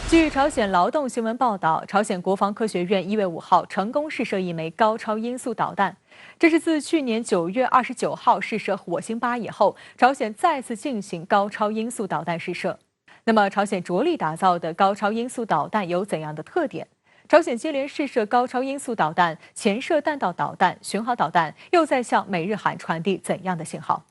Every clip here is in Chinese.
据朝鲜劳动新闻报道，朝鲜国防科学院1月5号成功试射一枚高超音速导弹，这是自去年9月29号试射火星8以后，朝鲜再次进行高超音速导弹试射。那么，朝鲜着力打造的高超音速导弹有怎样的特点？朝鲜接连试射高超音速导弹、潜射弹道导弹、巡航导弹，又在向美日韩传递怎样的信号？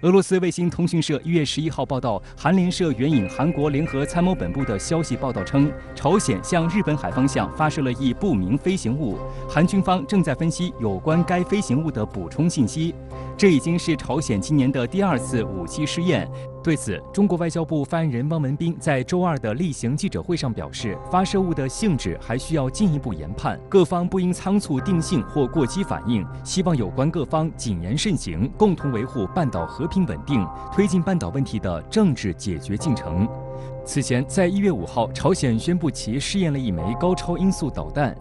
俄罗斯卫星通讯社1月11号报道，韩联社援引韩国联合参谋本部的消息报道称，朝鲜向日本海方向发射了一不明飞行物，韩军方正在分析有关该飞行物的补充信息。这已经是朝鲜今年的第2次武器试验。对此，中国外交部发言人汪文斌在周2的例行记者会上表示，发射物的性质还需要进一步研判，各方不应仓促定性或过激反应，希望有关各方谨言慎行，共同维护半岛和平稳定，推进半岛问题的政治解决进程。此前，在1月5号，朝鲜宣布其试验了一枚高超音速导弹。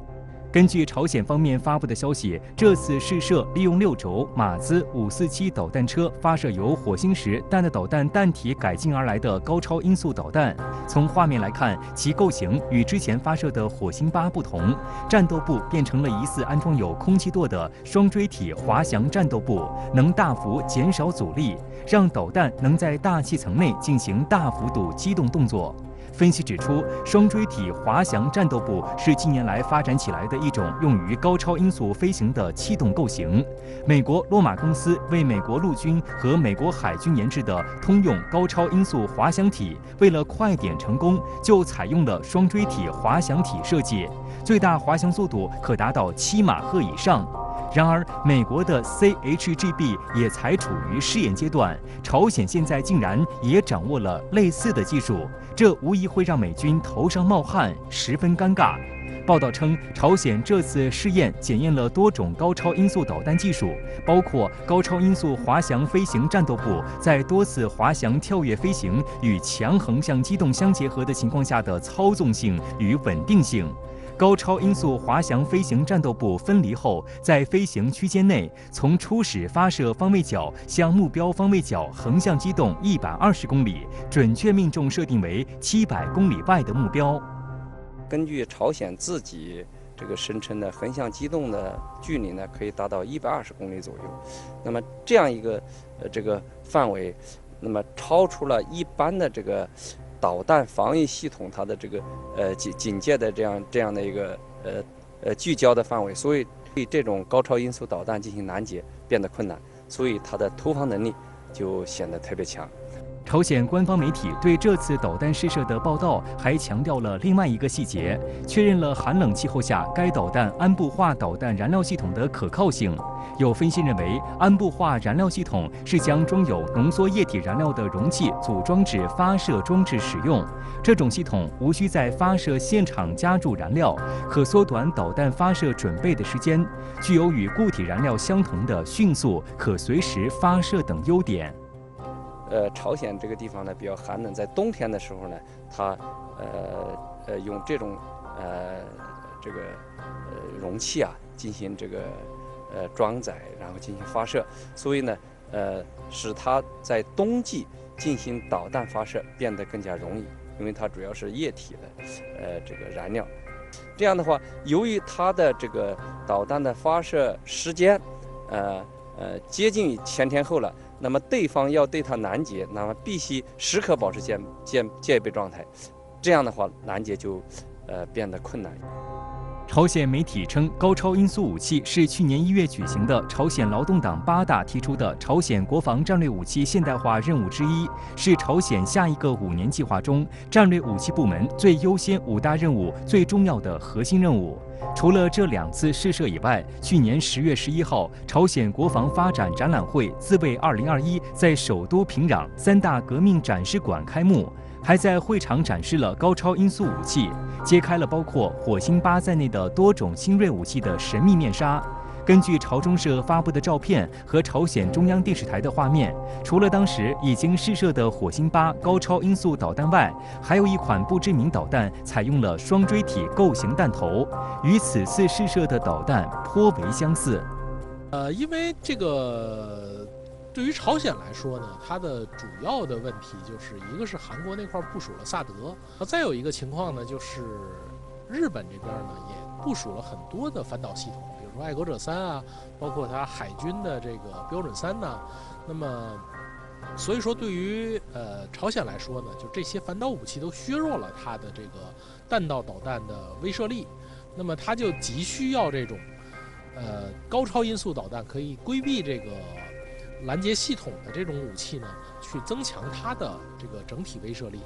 根据朝鲜方面发布的消息，这次试射利用6轴马兹547导弹车发射由火星10弹道导弹弹体改进而来的高超音速导弹。从画面来看，其构型与之前发射的火星8不同，战斗部变成了疑似安装有空气舵的双锥体滑翔战斗部，能大幅减少阻力，让导弹能在大气层内进行大幅度机动动作。分析指出，双锥体滑翔战斗部是近年来发展起来的一种用于高超音速飞行的气动构型。美国洛马公司为美国陆军和美国海军研制的通用高超音速滑翔体，为了快点成功，就采用了双锥体滑翔体设计，最大滑翔速度可达到7马赫以上。然而，美国的 CHGB 也才处于试验阶段，朝鲜现在竟然也掌握了类似的技术，这无疑会让美军头上冒汗，十分尴尬。报道称，朝鲜这次试验检验了多种高超音速导弹技术，包括高超音速滑翔飞行战斗部在多次滑翔跳跃飞行与强横向机动相结合的情况下的操纵性与稳定性。高超音速滑翔飞行战斗部分离后，在飞行区间内，从初始发射方位角向目标方位角横向机动120公里，准确命中设定为700公里外的目标。根据朝鲜自己这个声称的横向机动的距离呢，可以达到120公里左右。那么这样一个这个范围，那么超出了一般的这个导弹防御系统它的这个警戒的这样的一个聚焦的范围，所以对这种高超音速导弹进行拦截变得困难，所以它的投放能力就显得特别强。朝鲜官方媒体对这次导弹试射的报道还强调了另外一个细节，确认了寒冷气候下该导弹安步化导弹燃料系统的可靠性。有分析认为，安步化燃料系统是将装有浓缩液体燃料的容器组装至发射装置使用。这种系统无需在发射现场加注燃料，可缩短导弹发射准备的时间，具有与固体燃料相同的迅速、可随时发射等优点。朝鲜这个地方呢比较寒冷，在冬天的时候呢，它用这种容器啊进行这个装载，然后进行发射，所以呢使它在冬季进行导弹发射变得更加容易，因为它主要是液体的这个燃料。这样的话，由于它的这个导弹的发射时间接近于前天后了，那么对方要对它拦截，那么必须时刻保持戒备状态，这样的话拦截就变得困难。朝鲜媒体称，高超音速武器是去年1月举行的朝鲜劳动党8大提出的朝鲜国防战略武器现代化任务之一，是朝鲜下一个5年计划中战略武器部门最优先5大任务最重要的核心任务。除了这2次试射以外，去年10月11号，朝鲜国防发展展览会自卫2021在首都平壤3大革命展示馆开幕，还在会场展示了高超音速武器，揭开了包括火星8在内的多种新锐武器的神秘面纱。根据朝中社发布的照片和朝鲜中央电视台的画面，除了当时已经试射的火星8高超音速导弹外，还有一款不知名导弹采用了双锥体构型弹头，与此次试射的导弹颇为相似。因为这个对于朝鲜来说呢，它的主要的问题就是一个是韩国那块部署了萨德，再有一个情况呢，就是日本这边呢也部署了很多的反导系统，比如说爱国者3啊，包括它海军的这个标准3呐。那么，所以说对于朝鲜来说呢，就这些反导武器都削弱了它的这个弹道导弹的威慑力，那么它就急需要这种高超音速导弹可以规避这个拦截系统的这种武器呢，去增强它的这个整体威慑力。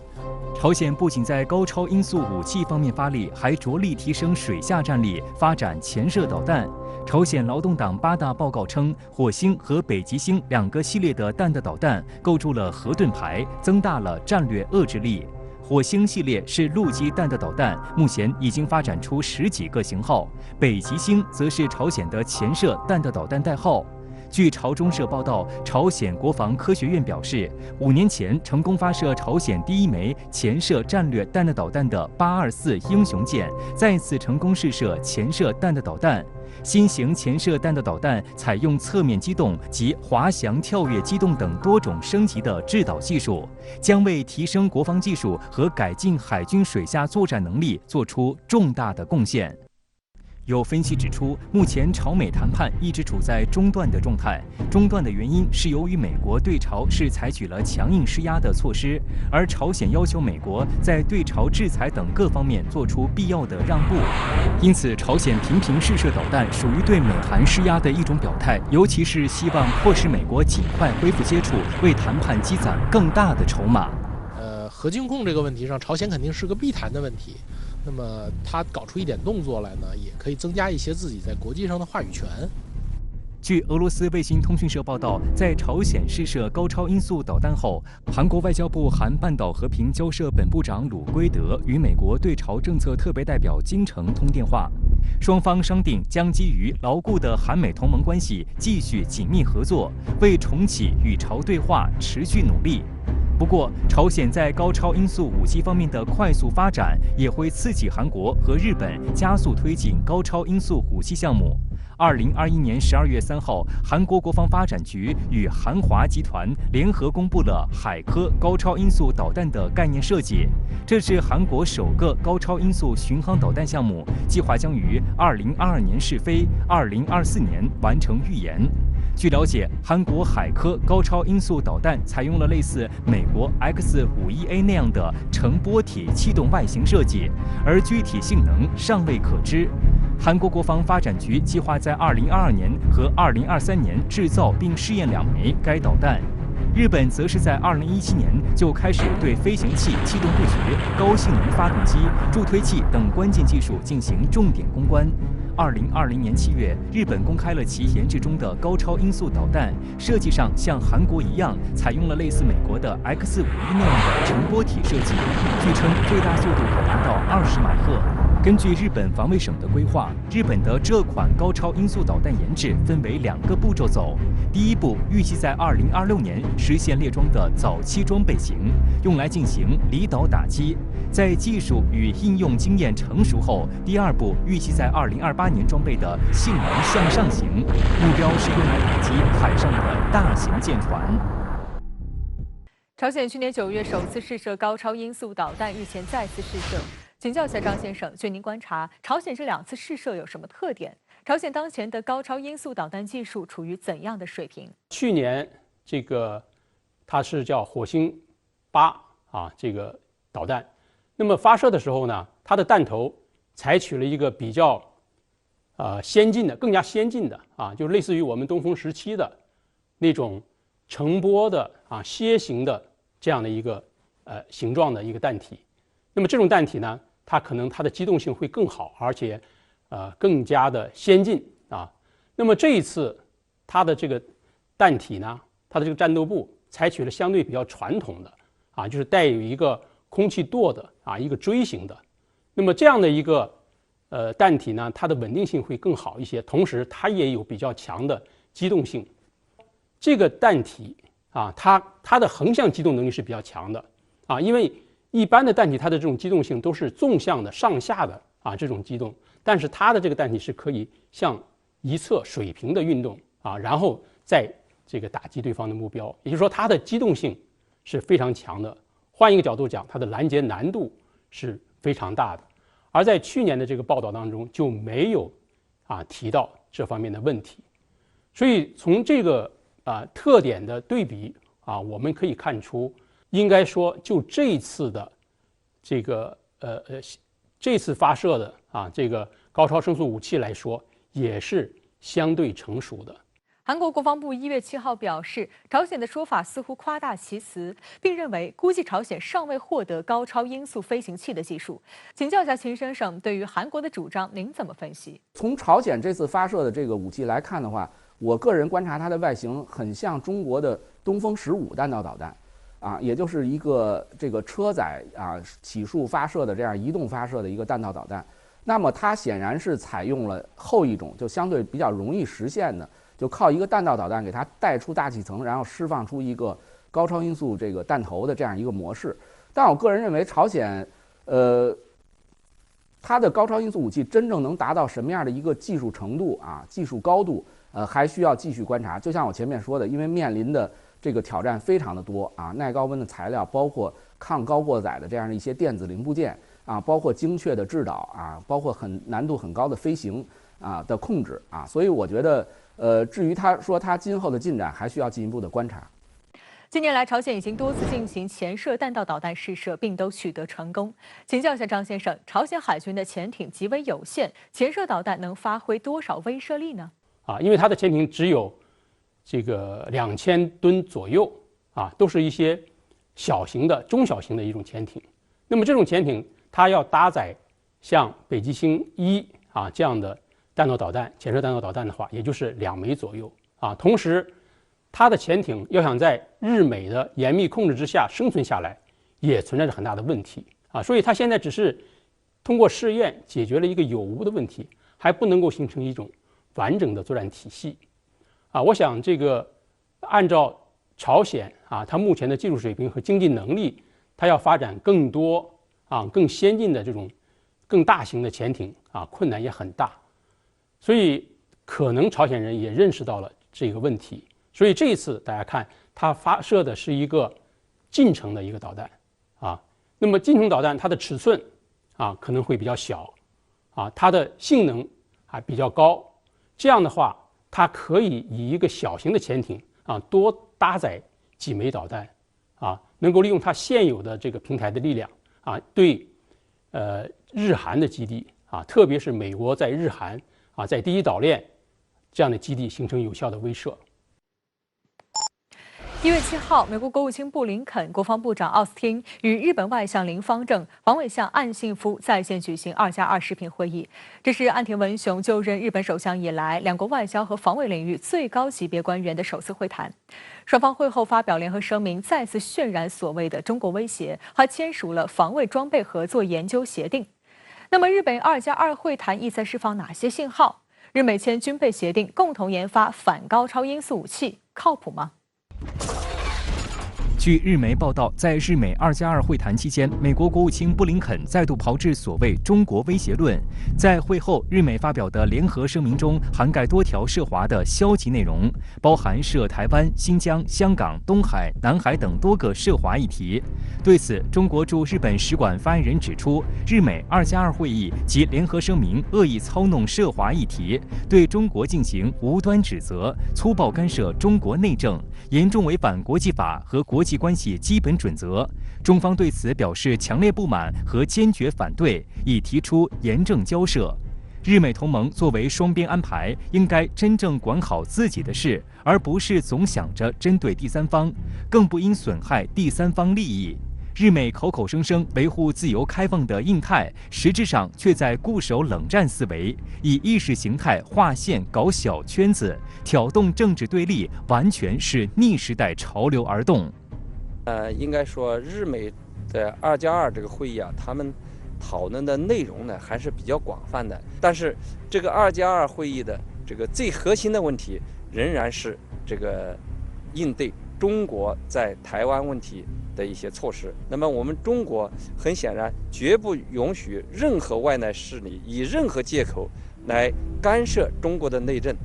朝鲜不仅在高超音速武器方面发力，还着力提升水下战力，发展潜射导弹。朝鲜劳动党8大报告称，火星和北极星2个系列的弹道导弹构筑了核盾牌，增大了战略遏制力。火星系列是陆基弹道导弹，目前已经发展出10几个型号。北极星则是朝鲜的潜射弹道导弹代号。据朝中社报道，朝鲜国防科学院表示，5年前成功发射朝鲜第1枚潜射战略弹道导弹的824英雄舰，再次成功试射潜射弹道导弹。新型潜射弹道导弹采用侧面机动及滑翔跳跃机动等多种升级的制导技术，将为提升国防技术和改进海军水下作战能力做出重大的贡献。有分析指出，目前朝美谈判一直处在中断的状态。中断的原因是由于美国对朝是采取了强硬施压的措施，而朝鲜要求美国在对朝制裁等各方面做出必要的让步。因此，朝鲜频频试射导弹属于对美韩施压的一种表态，尤其是希望迫使美国尽快恢复接触，为谈判积攒更大的筹码。核禁控这个问题上，朝鲜肯定是个必谈的问题。那么他搞出一点动作来呢，也可以增加一些自己在国际上的话语权。据俄罗斯卫星通讯社报道，在朝鲜试射高超音速导弹后，韩国外交部韩半岛和平交涉本部长鲁圭德与美国对朝政策特别代表金城通电话，双方商定将基于牢固的韩美同盟关系继续紧密合作，为重启与朝对话持续努力。不过，朝鲜在高超音速武器方面的快速发展，也会刺激韩国和日本加速推进高超音速武器项目。2021年12月3号，韩国国防发展局与韩华集团联合公布了海科高超音速导弹的概念设计，这是韩国首个高超音速巡航导弹项目，计划将于2022年试飞，2024年完成预研。据了解，韩国海科高超音速导弹采用了类似美国 X-51A 那样的成波体气动外形设计，而具体性能尚未可知。韩国国防发展局计划在2022年和2023年制造并试验2枚该导弹。日本则是在2017年就开始对飞行器气动布局、高性能发动机、助推器等关键技术进行重点攻关。2020年7月，日本公开了其研制中的高超音速导弹，设计上像韩国一样，采用了类似美国的 X-51那样的成波体设计，据称最大速度可达到20马赫。根据日本防卫省的规划，日本的这款高超音速导弹研制分为2个步骤走。第一步预计在2026年实现列装的早期装备型，用来进行离岛打击。在技术与应用经验成熟后，第2步预计在2028年装备的性能向上型，目标是用来打击海上的大型舰船。朝鲜去年9月首次试射高超音速导弹，日前再次试射。请教一下张先生，据您观察，朝鲜这2次试射有什么特点？朝鲜当前的高超音速导弹技术处于怎样的水平？去年这个它是叫火星8这个导弹，那么发射的时候呢，它的弹头采取了一个比较先进的、更加先进的就类似于我们东风17的那种成波的楔形的这样的一个形状的一个弹体。那么这种弹体呢，它可能它的机动性会更好，而且更加的先进那么这一次它的这个弹体呢，它的这个战斗部采取了相对比较传统的就是带有一个空气舵的一个锥形的。那么这样的一个弹体呢，它的稳定性会更好一些，同时它也有比较强的机动性。这个弹体它的横向机动能力是比较强的因为一般的弹体它的这种机动性都是纵向的上下的这种机动，但是它的这个弹体是可以向一侧水平的运动然后在这个打击对方的目标，也就是说它的机动性是非常强的。换一个角度讲，它的拦截难度是非常大的。而在去年的这个报道当中就没有提到这方面的问题。所以从这个特点的对比我们可以看出，应该说就这一次的这个这次发射的这个高超声速武器来说，也是相对成熟的。韩国国防部1月7号表示，朝鲜的说法似乎夸大其词，并认为估计朝鲜尚未获得高超音速飞行器的技术。请教一下秦先生，对于韩国的主张，您怎么分析？从朝鲜这次发射的这个武器来看的话，我个人观察它的外形很像中国的东风15弹道导弹，也就是一个这个车载起数发射的这样移动发射的一个弹道导弹。那么它显然是采用了后一种，就相对比较容易实现的。就靠一个弹道导弹给它带出大气层，然后释放出一个高超音速这个弹头的这样一个模式。但我个人认为，朝鲜，它的高超音速武器真正能达到什么样的一个技术程度技术高度，还需要继续观察。就像我前面说的，因为面临的这个挑战非常的多耐高温的材料，包括抗高过载的这样的一些电子零部件包括精确的制导包括难度很高的飞行的控制所以我觉得。至于他说他今后的进展，还需要进一步的观察。近年来，朝鲜已经多次进行潜射弹道导弹试射，并都取得成功。请教一下张先生，朝鲜海军的潜艇极为有限，潜射导弹能发挥多少威慑力呢？因为它的潜艇只有这个2000吨左右都是一些小型的、中小型的一种潜艇。那么这种潜艇，它要搭载像北极星1这样的弹道导弹、潜射弹道导弹的话，也就是2枚左右同时，它的潜艇要想在日美的严密控制之下生存下来，也存在着很大的问题所以它现在只是通过试验解决了一个有无的问题，还不能够形成一种完整的作战体系我想这个按照朝鲜它目前的技术水平和经济能力，它要发展更多更先进的这种更大型的潜艇困难也很大。所以可能朝鲜人也认识到了这个问题，所以这一次大家看它发射的是一个近程的一个导弹那么近程导弹它的尺寸可能会比较小它的性能还比较高，这样的话它可以以一个小型的潜艇多搭载几枚导弹能够利用它现有的这个平台的力量对日韩的基地特别是美国在日韩在第一岛链这样的基地形成有效的威慑。1月7号，美国国务卿布林肯、国防部长奥斯汀与日本外相林芳正、防卫相岸信夫在线举行2+2视频会议。这是岸田文雄就任日本首相以来，两国外交和防卫领域最高级别官员的首次会谈。双方会后发表联合声明，再次渲染所谓的中国威胁，还签署了防卫装备合作研究协定。那么，日本2+2会谈意在释放哪些信号？日美签军备协定，共同研发反高超音速武器，靠谱吗？据日媒报道，在日美2+2会谈期间，美国国务卿布林肯再度炮制所谓中国威胁论。在会后，日美发表的联合声明中，涵盖多条涉华的消极内容，包含涉台湾、新疆、香港、东海、南海等多个涉华议题。对此，中国驻日本使馆发言人指出，日美2+2会议及联合声明恶意操弄涉华议题，对中国进行无端指责，粗暴干涉中国内政，严重违反国际法和国际关系基本准则。中方对此表示强烈不满和坚决反对，已提出严正交涉。日美同盟作为双边安排，应该真正管好自己的事，而不是总想着针对第三方，更不应损害第三方利益。日美口口声声维护自由开放的印太，实质上却在固守冷战思维，以意识形态划线搞小圈子，挑动政治对立，完全是逆时代潮流而动。应该说日美的2+2这个会议他们讨论的内容呢还是比较广泛的，但是这个2+2会议的这个最核心的问题仍然是这个应对中国在台湾问题的一些措施。那么我们中国很显然绝不允许任何外来势力以任何借口来干涉中国的内政，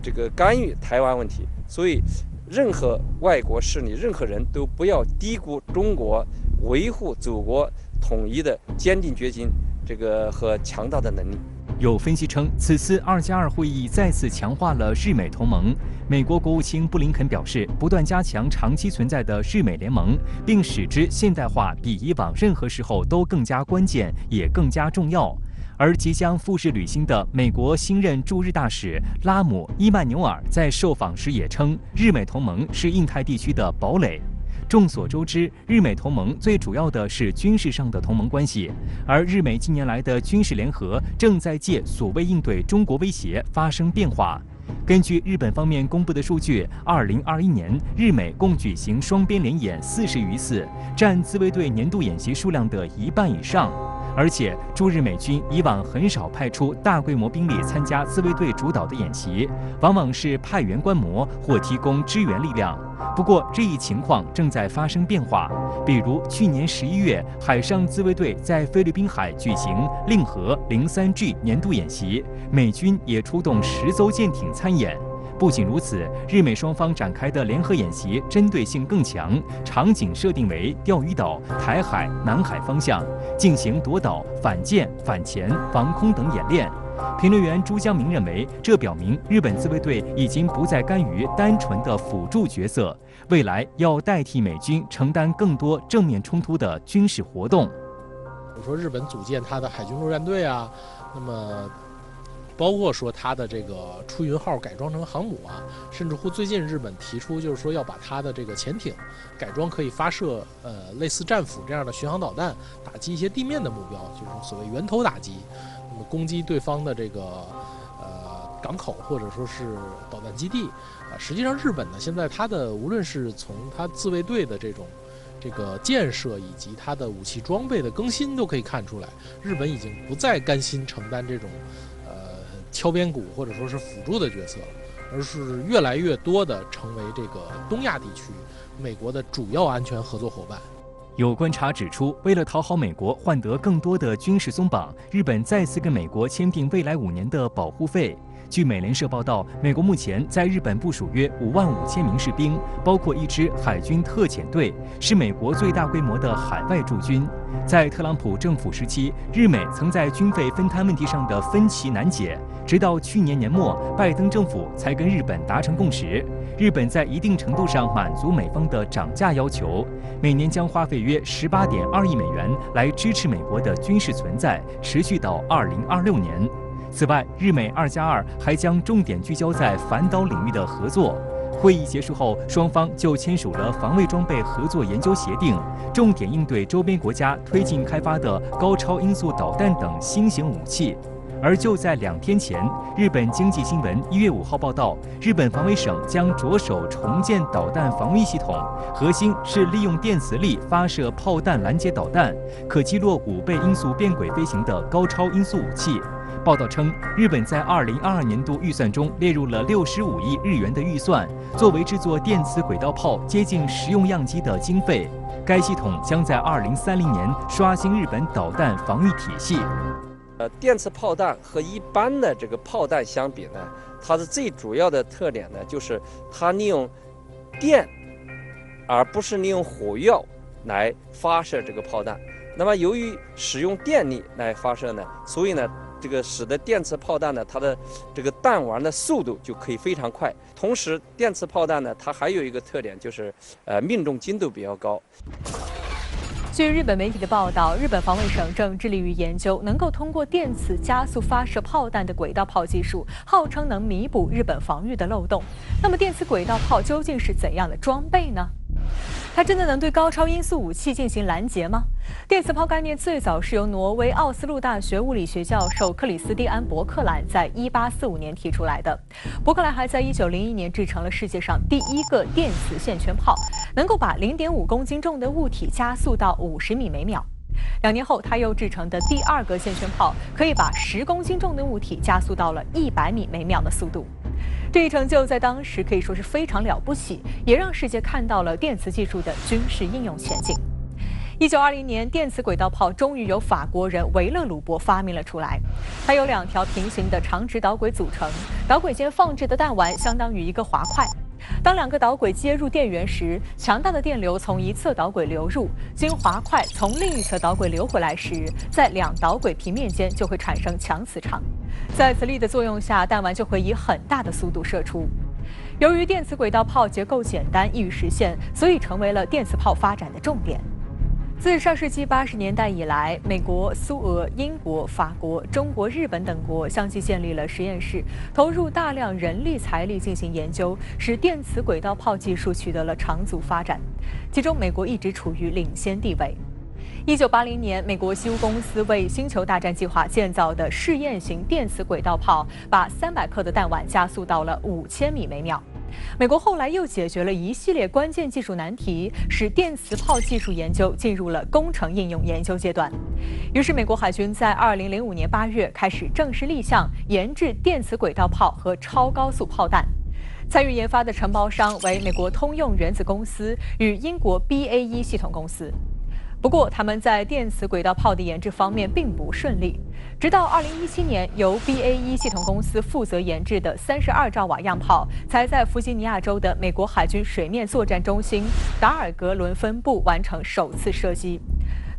这个干预台湾问题。所以，任何外国势力、任何人都不要低估中国维护祖国统一的坚定决心，这个和强大的能力。有分析称，此次2+2会议再次强化了日美同盟。美国国务卿布林肯表示，不断加强长期存在的日美联盟，并使之现代化比以往任何时候都更加关键，也更加重要。而即将赴日旅行的美国新任驻日大使拉姆·伊曼纽尔在受访时也称，日美同盟是印太地区的堡垒。众所周知，日美同盟最主要的是军事上的同盟关系，而日美近年来的军事联合正在借所谓应对中国威胁发生变化。根据日本方面公布的数据，2021年日美共举行双边联演40余次，占自卫队年度演习数量的1半以上。而且驻日美军以往很少派出大规模兵力参加自卫队主导的演习，往往是派员观摩或提供支援力量。不过这一情况正在发生变化，比如去年11月，海上自卫队在菲律宾海举行令和03G 年度演习，美军也出动10艘舰艇参演。不仅如此，日美双方展开的联合演习针对性更强，场景设定为钓鱼岛、台海、南海方向，进行夺岛、反舰、反潜、防空等演练。评论员朱江明认为，这表明日本自卫队已经不再甘于单纯的辅助角色，未来要代替美军承担更多正面冲突的军事活动。比如说日本组建它的海军陆战队啊，那么包括说它的这个出云号改装成航母啊，甚至乎最近日本提出就是说要把它的这个潜艇改装可以发射类似战斧这样的巡航导弹，打击一些地面的目标，就是所谓源头打击，那么攻击对方的这个港口或者说是导弹基地啊。实际上日本呢，现在它的无论是从它自卫队的这个建设以及它的武器装备的更新都可以看出来，日本已经不再甘心承担这种敲边鼓或者说是辅助的角色，而是越来越多的成为这个东亚地区美国的主要安全合作伙伴。有观察指出，为了讨好美国，换得更多的军事松绑，日本再次跟美国签订未来5年的保护费。据美联社报道，美国目前在日本部署约55000名士兵，包括一支海军特遣队，是美国最大规模的海外驻军。在特朗普政府时期，日美曾在军费分摊问题上的分歧难解，直到去年年末，拜登政府才跟日本达成共识。日本在一定程度上满足美方的涨价要求，每年将花费约18.2亿美元来支持美国的军事存在，持续到2026年。此外，日美2+2还将重点聚焦在反导领域的合作。会议结束后，双方就签署了防卫装备合作研究协定，重点应对周边国家推进开发的高超音速导弹等新型武器。而就在2天前，日本经济新闻1月5号报道，日本防卫省将着手重建导弹防御系统，核心是利用电磁力发射炮弹拦截导弹，可击落5倍音速变轨飞行的高超音速武器。报道称，日本在2022年度预算中列入了65亿日元的预算，作为制作电磁轨道炮接近实用样机的经费。该系统将在2030年刷新日本导弹防御体系。电磁炮弹和一般的这个炮弹相比呢，它的最主要的特点呢，就是它利用电，而不是利用火药来发射这个炮弹。那么由于使用电力来发射呢，所以呢，这个使得电磁炮弹呢，它的这个弹丸的速度就可以非常快。同时，电磁炮弹呢，它还有一个特点，就是命中精度比较高。据日本媒体的报道，日本防卫省正致力于研究能够通过电磁加速发射炮弹的轨道炮技术，号称能弥补日本防御的漏洞。那么，电磁轨道炮究竟是怎样的装备呢？它真的能对高超音速武器进行拦截吗？电磁炮概念最早是由挪威奥斯陆大学物理学教授克里斯蒂安·伯克莱在1845年提出来的。伯克莱还在1901年制成了世界上第一个电磁线圈炮，能够把0.5公斤重的物体加速到50米每秒。2年后，他又制成的第2个线圈炮可以把10公斤重的物体加速到了100米每秒的速度。这一成就在当时可以说是非常了不起，也让世界看到了电磁技术的军事应用前景。1920年，电磁轨道炮终于由法国人维勒鲁伯发明了出来。它由2条平行的长直导轨组成，导轨间放置的弹丸相当于一个滑块。当2个导轨接入电源时，强大的电流从一侧导轨流入，经滑块从另一侧导轨流回来时，在2导轨平面间就会产生强磁场。在磁力的作用下，弹丸就会以很大的速度射出。由于电磁轨道炮结构简单，易于实现，所以成为了电磁炮发展的重点。自上世纪80年代以来，美国、苏俄、英国、法国、中国、日本等国相继建立了实验室，投入大量人力财力进行研究，使电磁轨道炮技术取得了长足发展。其中，美国一直处于领先地位。1980年，美国西屋公司为星球大战计划建造的试验型电磁轨道炮，把300克的弹丸加速到了5000米每秒。美国后来又解决了一系列关键技术难题，使电磁炮技术研究进入了工程应用研究阶段。于是，美国海军在2005年8月开始正式立项研制电磁轨道炮和超高速炮弹。参与研发的承包商为美国通用原子公司与英国 BAE 系统公司。不过，他们在电磁轨道炮的研制方面并不顺利。直到2017年，由 BAE 系统公司负责研制的32兆瓦样炮，才在弗吉尼亚州的美国海军水面作战中心达尔格伦分部完成首次射击。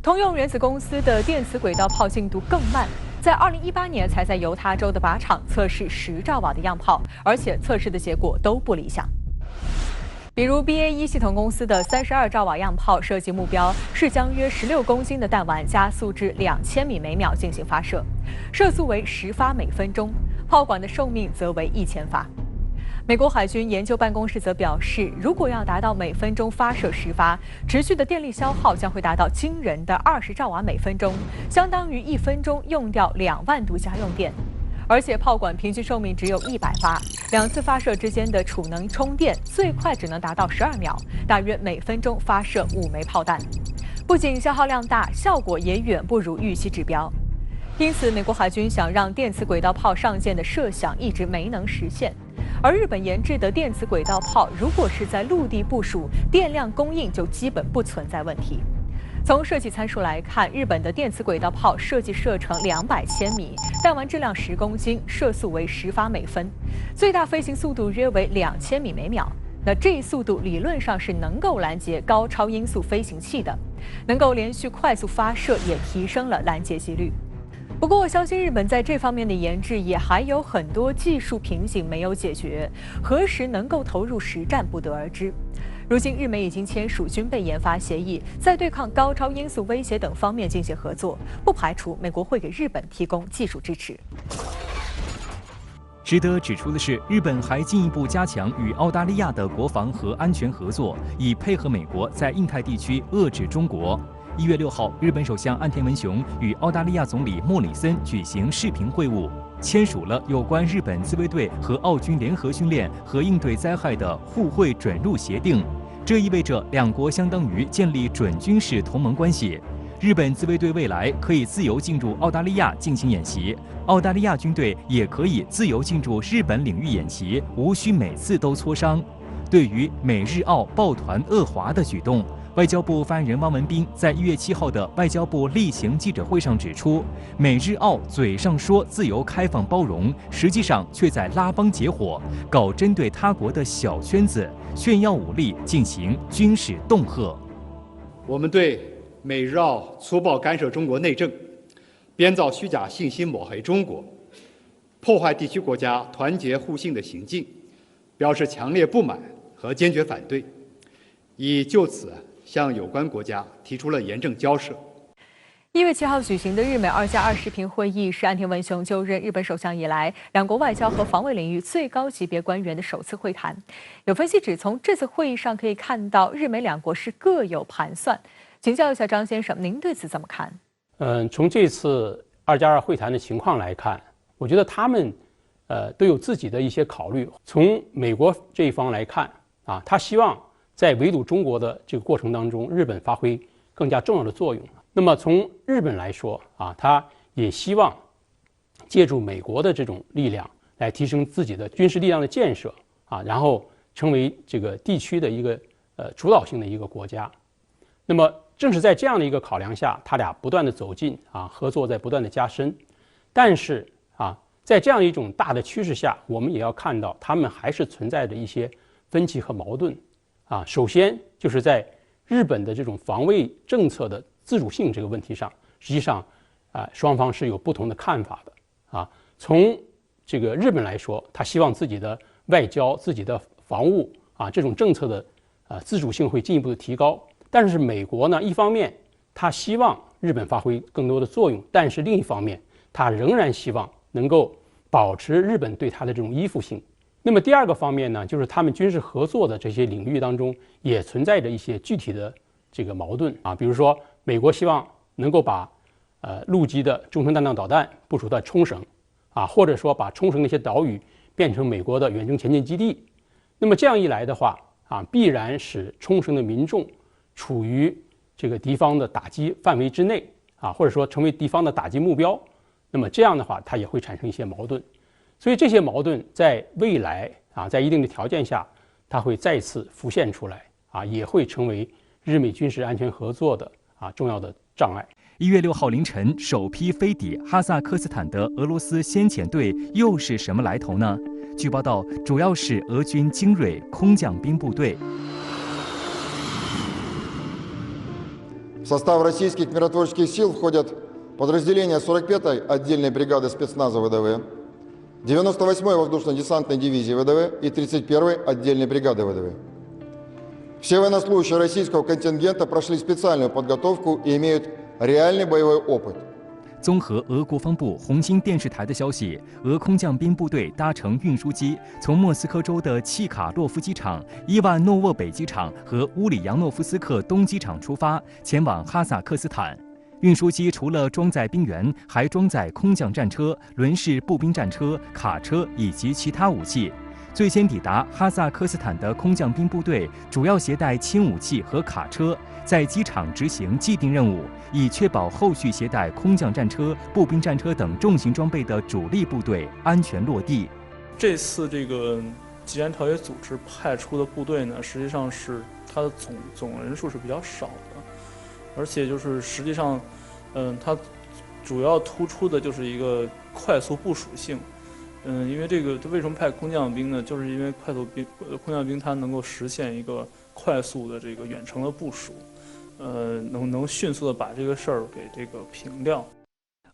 通用原子公司的电磁轨道炮进度更慢，在2018年才在犹他州的靶场测试10兆瓦的样炮，而且测试的结果都不理想。比如 BAE 系统公司的32兆瓦样炮设计目标是将约16公斤的弹丸加速至2000米每秒进行发射，射速为10发每分钟，炮管的寿命则为1000发。美国海军研究办公室则表示，如果要达到每分钟发射10发，持续的电力消耗将会达到惊人的20兆瓦每分钟，相当于1分钟用掉2万度家用电。而且炮管平均寿命只有100发，2次发射之间的储能充电最快只能达到12秒，大约每分钟发射5枚炮弹。不仅消耗量大，效果也远不如预期指标。因此，美国海军想让电磁轨道炮上舰的设想一直没能实现。而日本研制的电磁轨道炮，如果是在陆地部署，电量供应就基本不存在问题。从设计参数来看，日本的电磁轨道炮设计射程200千米，弹丸质量10公斤，射速为10发每分，最大飞行速度约为2000米每秒。那这一速度理论上是能够拦截高超音速飞行器的，能够连续快速发射，也提升了拦截几率。不过，相信日本在这方面的研制也还有很多技术瓶颈没有解决，何时能够投入实战不得而知。如今，日美已经签署军备研发协议，在对抗高超音速威胁等方面进行合作，不排除美国会给日本提供技术支持。值得指出的是，日本还进一步加强与澳大利亚的国防和安全合作，以配合美国在印太地区遏制中国。1月6号，日本首相岸田文雄与澳大利亚总理莫里森举行视频会晤，签署了有关日本自卫队和澳军联合训练和应对灾害的互惠准入协定。这意味着两国相当于建立准军事同盟关系。日本自卫队未来可以自由进入澳大利亚进行演习，澳大利亚军队也可以自由进入日本领域演习，无需每次都磋商。对于美日澳抱团恶华的举动，外交部发言人汪文斌在1月7号的外交部例行记者会上指出，美日澳嘴上说自由开放包容，实际上却在拉帮结伙，搞针对他国的小圈子，炫耀武力，进行军事恫吓。我们对美日澳粗暴干涉中国内政，编造虚假信息抹黑中国，破坏地区国家团结互信的行径，表示强烈不满和坚决反对，已就此向有关国家提出了严正交涉。1月7号举行的日美2+2视频会议是岸田文雄就任日本首相以来，两国外交和防卫领域最高级别官员的首次会谈。有分析指，从这次会议上可以看到，日美两国是各有盘算。请教一下张先生，您对此怎么看？从这次2+2会谈的情况来看，我觉得他们都有自己的一些考虑。从美国这一方来看啊，他希望在围堵中国的这个过程当中，日本发挥更加重要的作用。那么从日本来说啊，他也希望借助美国的这种力量来提升自己的军事力量的建设啊，然后成为这个地区的一个主导性的一个国家。那么正是在这样的一个考量下，他俩不断的走近合作在不断的加深。但是在这样一种大的趋势下，我们也要看到他们还是存在着一些分歧和矛盾首先就是在日本的这种防卫政策的自主性这个问题上，实际上双方是有不同的看法的从这个日本来说，他希望自己的外交、自己的防务这种政策的自主性会进一步的提高。但是美国呢，一方面他希望日本发挥更多的作用，但是另一方面他仍然希望能够保持日本对他的这种依附性。那么第二个方面呢，就是他们军事合作的这些领域当中也存在着一些具体的这个矛盾比如说美国希望能够把陆基的中程弹道导弹部署在冲绳或者说把冲绳那些岛屿变成美国的远征前进基地。那么这样一来的话必然使冲绳的民众处于这个敌方的打击范围之内或者说成为敌方的打击目标。那么这样的话，它也会产生一些矛盾。所以这些矛盾在未来在一定的条件下，它会再次浮现出来也会成为日美军事安全合作的重要的障碍。1月6号凌晨，首批飞抵哈萨克斯坦的俄罗斯先遣队又是什么来头呢？据报道，主要是俄军精锐空降兵部队。В состав российских миротворческих сил входят подразделения 45-й отдельной бригады спецназа ВДВ, 98-й воздушно-десантной дивизии ВДВ и 31-й отдельной бригады ВДВ. Все военнослужащие российского контингента прошли специальную подготовку и имеют реальный боевой опыт. 综合俄国防部红星电视台的消息，俄空降兵部队搭乘运输机，从莫斯科州的契卡洛夫机场、伊万诺沃北机场和乌里扬诺夫斯克东机场出发，前往哈萨克斯坦。运输机除了装载兵员，还装载空降战车、轮式步兵战车、卡车以及其他武器。最先抵达哈萨克斯坦的空降兵部队主要携带轻武器和卡车，在机场执行既定任务，以确保后续携带空降战车、步兵战车等重型装备的主力部队安全落地。这次这个吉安条约组织派出的部队呢，实际上是它的总人数是比较少的，而且就是实际上，它主要突出的就是一个快速部署性。因为这个为什么派空降兵呢？就是因为空降兵它能够实现一个快速的这个远程的部署，能迅速的把这个事儿给这个平掉。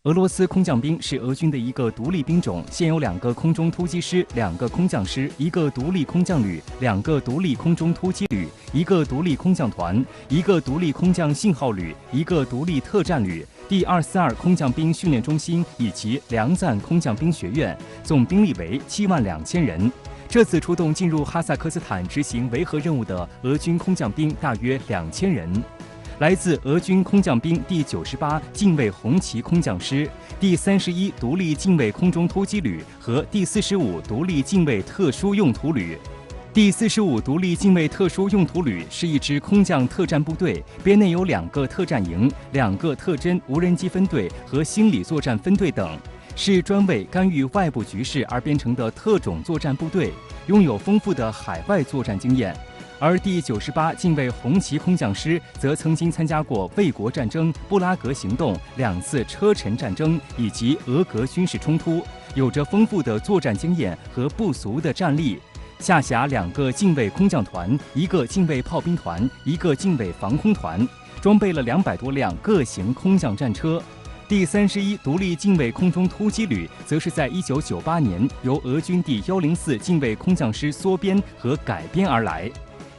俄罗斯空降兵是俄军的一个独立兵种，现有2个空中突击师、2个空降师、1个独立空降旅、2个独立空中突击旅、1个独立空降团、1个独立空降信号旅、1个独立特战旅、第242空降兵训练中心以及梁赞空降兵学院，总兵力为72000人。这次出动进入哈萨克斯坦执行维和任务的俄军空降兵大约2000人。来自俄军空降兵第98近卫红旗空降师、第31独立近卫空中突击旅和第45独立近卫特殊用途旅。第45独立近卫特殊用途旅是一支空降特战部队，编内有2个特战营、2个特侦无人机分队和心理作战分队等，是专为干预外部局势而编成的特种作战部队，拥有丰富的海外作战经验。而第98近卫红旗空降师则曾经参加过卫国战争、布拉格行动、2次车臣战争以及俄格军事冲突，有着丰富的作战经验和不俗的战力。下辖2个近卫空降团、1个近卫炮兵团、1个近卫防空团，装备了200多辆各型空降战车。第31独立近卫空中突击旅则是在1998年由俄军第104近卫空降师缩编和改编而来。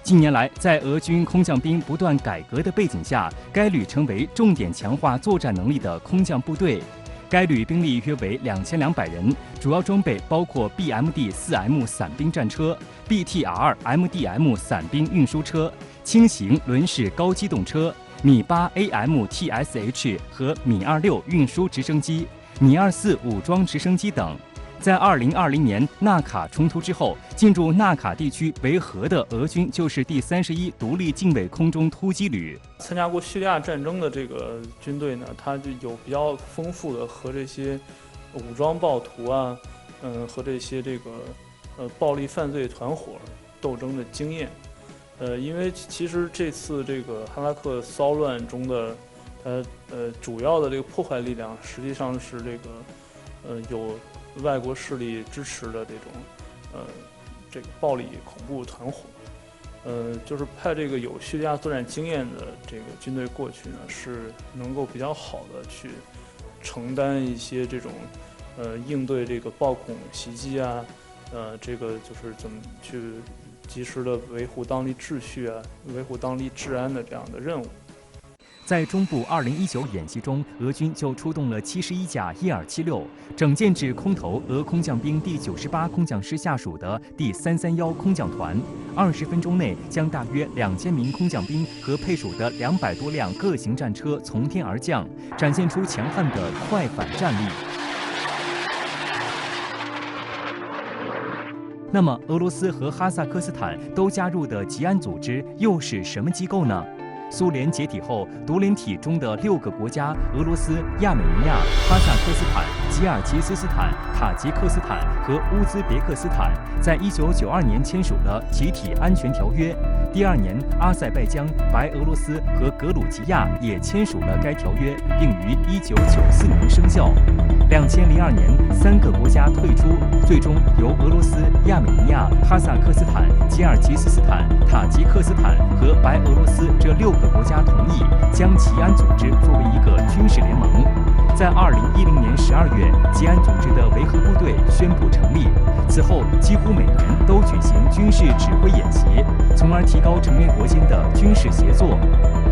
近年来，在俄军空降兵不断改革的背景下，该旅成为重点强化作战能力的空降部队。该旅兵力约为2200人，主要装备包括 BMD-4M 伞兵战车、BTR-MDM 伞兵运输车、轻型轮式高机动车、米8 AMTSH 和米26运输直升机、米24武装直升机等。在2020年纳卡冲突之后，进入纳卡地区维和的俄军就是第31独立近卫空中突击旅。参加过叙利亚战争的这个军队呢，它就有比较丰富的和这些武装暴徒和这些这个暴力犯罪团伙斗争的经验。因为其实这次这个哈萨克骚乱中的，主要的这个破坏力量实际上是这个，有外国势力支持的这种，这个暴力恐怖团伙，就是派这个有叙利亚作战经验的这个军队过去呢，是能够比较好的去承担一些这种，应对这个暴恐袭击啊，这个就是怎么去及时的维护当地秩序啊，维护当地治安的这样的任务。在中部2019演习中，俄军就出动了71架伊尔76，整建制空投俄空降兵第98空降师下属的第331空降团，20分钟内将大约2000名空降兵和配属的200多辆各型战车从天而降，展现出强悍的快反战力。那么，俄罗斯和哈萨克斯坦都加入的吉安组织又是什么机构呢？苏联解体后，独联体中的6个国家——俄罗斯、亚美尼亚、哈萨克斯坦、吉尔吉斯斯坦、塔吉克斯坦和乌兹别克斯坦，在1992年签署了集体安全条约。第2年，阿塞拜疆、白俄罗斯和格鲁吉亚也签署了该条约，并于1994年生效。2002年，3个国家退出，最终由俄罗斯、亚美尼亚、哈萨克斯坦、吉尔吉斯斯坦、塔吉克斯坦和白俄罗斯这6个国家同意将吉安组织作为一个军事联盟。在2010年12月，吉安组织的维和部队宣布成立。此后，几乎每年都举行军事指挥演习，从而提高成员国间的军事协作。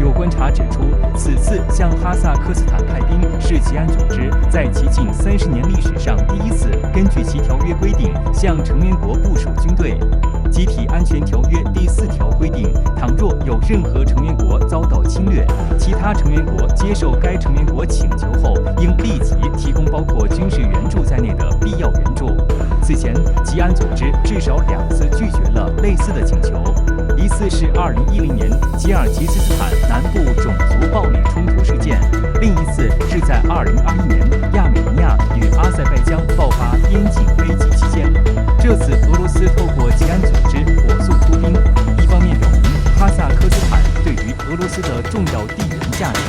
有观察指出，此次向哈萨克斯坦派兵是吉安组织在其近30年历史上第一次根据其条约规定向成员国部署军队。集体安全条约第4条规定，倘若有任何成员国遭到侵略，其他成员国接受该成员国请求后，应立即提供包括军事援助在内的必要援助。此前，吉安组织至少2次拒绝了类似的请求，一次是2010年吉尔吉斯斯坦南部种族暴力冲突事件，另一次是在2021年亚美尼亚与阿塞拜疆爆发边境危机期间。这次俄罗斯透过吉安组织火速出兵，一方面表明哈萨克斯坦对于俄罗斯的重要地缘价值，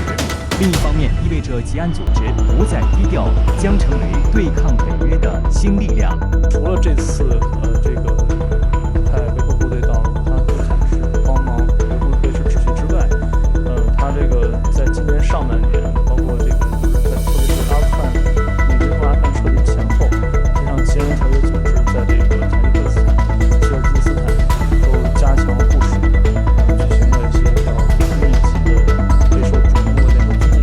另一方面意味着吉安组织不再低调，将成为对抗北约的新力量。除了这次这个派维和部队到哈萨克斯坦是帮忙维持秩序之外，他这个在今年上半年，包括这个特别是阿富汗美军从阿富汗撤离前后，实际上吉安条约组织在这个塔吉克斯坦、吉尔吉斯斯坦都加强部署，举行了一些比较密集的、备受瞩目的联合军演。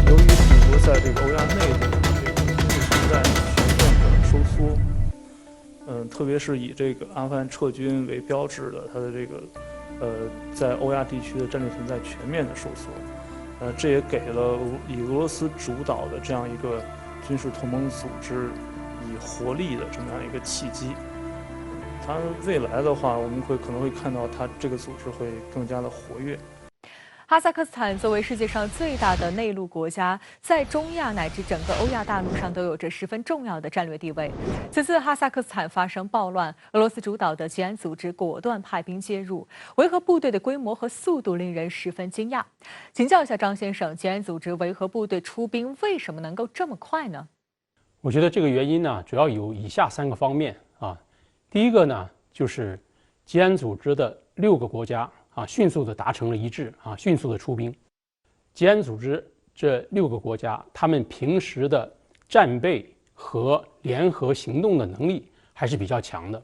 由于美国在这个欧亚内部的这个军事存在全面的收缩，特别是以这个阿富汗撤军为标志的，它的这个在欧亚地区的战略存在全面的收缩，这也给了以俄罗斯主导的这样一个军事同盟组织以活力的这么样一个契机。它未来的话，我们可能会看到它这个组织会更加的活跃。哈萨克斯坦作为世界上最大的内陆国家，在中亚乃至整个欧亚大陆上都有着十分重要的战略地位。此次哈萨克斯坦发生暴乱，俄罗斯主导的吉安组织果断派兵介入，维和部队的规模和速度令人十分惊讶。请教一下张先生，吉安组织维和部队出兵为什么能够这么快呢？我觉得这个原因呢，主要有以下3个方面啊。第一个呢，就是吉安组织的6个国家迅速的达成了一致迅速的出兵。吉安组织这6个国家，他们平时的战备和联合行动的能力还是比较强的。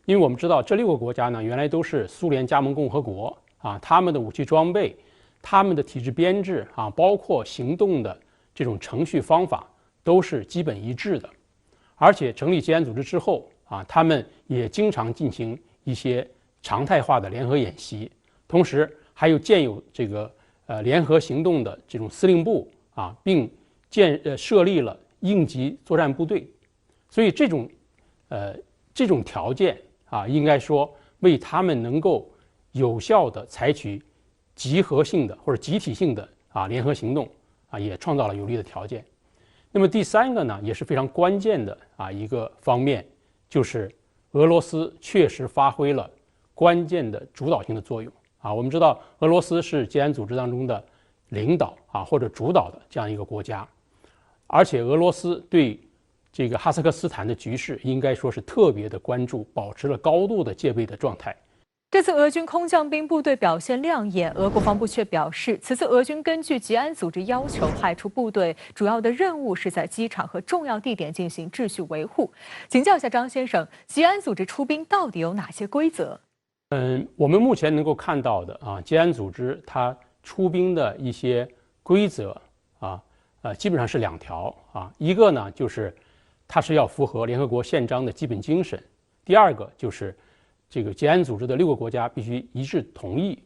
因为我们知道这6个国家呢，原来都是苏联加盟共和国他们的武器装备、他们的体制编制包括行动的这种程序方法都是基本一致的。而且成立吉安组织之后他们也经常进行一些常态化的联合演习，同时还有建有这个联合行动的这种司令部并设立了应急作战部队，所以这种条件应该说为他们能够有效的采取集合性的或者集体性的联合行动也创造了有利的条件。那么第3个呢，也是非常关键的一个方面，就是俄罗斯确实发挥了关键的主导性的作用啊。我们知道俄罗斯是吉安组织当中的领导啊或者主导的这样一个国家，而且俄罗斯对这个哈萨克斯坦的局势应该说是特别的关注，保持了高度的戒备的状态。这次俄军空降兵部队表现亮眼，俄国防部却表示，此次俄军根据吉安组织要求派出部队，主要的任务是在机场和重要地点进行秩序维护。请教一下张先生，吉安组织出兵到底有哪些规则？我们目前能够看到的啊，吉安组织它出兵的一些规则基本上是2条啊，一个呢就是它是要符合联合国宪章的基本精神，第二个就是这个吉安组织的6个国家必须一致同意。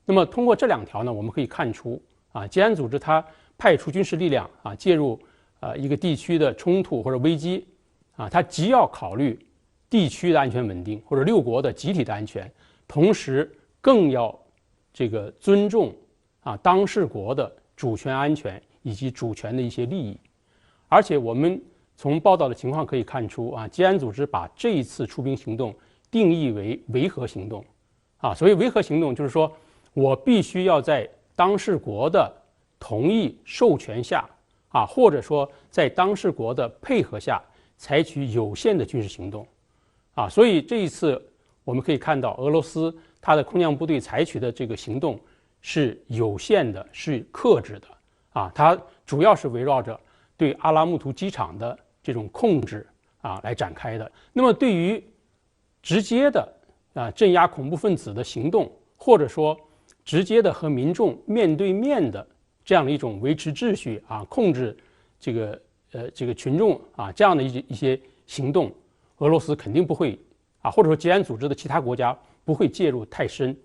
那么通过这2条呢，我们可以看出啊，吉安组织它派出军事力量啊，介入一个地区的冲突或者危机啊，它既要考虑地区的安全稳定或者6国的集体的安全，同时更要这个尊重当事国的主权安全以及主权的一些利益。而且我们从报道的情况可以看出啊，吉安组织把这一次出兵行动定义为维和行动啊。所谓维和行动，就是说我必须要在当事国的同意授权下啊，或者说在当事国的配合下采取有限的军事行动啊。所以这一次我们可以看到，俄罗斯它的空降部队采取的这个行动是有限的，是克制的啊。它主要是围绕着对阿拉木图机场的这种控制来展开的。那么对于直接的镇压恐怖分子的行动，或者说直接的和民众面对面的这样的一种维持秩序控制这个群众这样的一些行动，俄罗斯肯定不会或者说吉安组织的其他国家不会介入太深。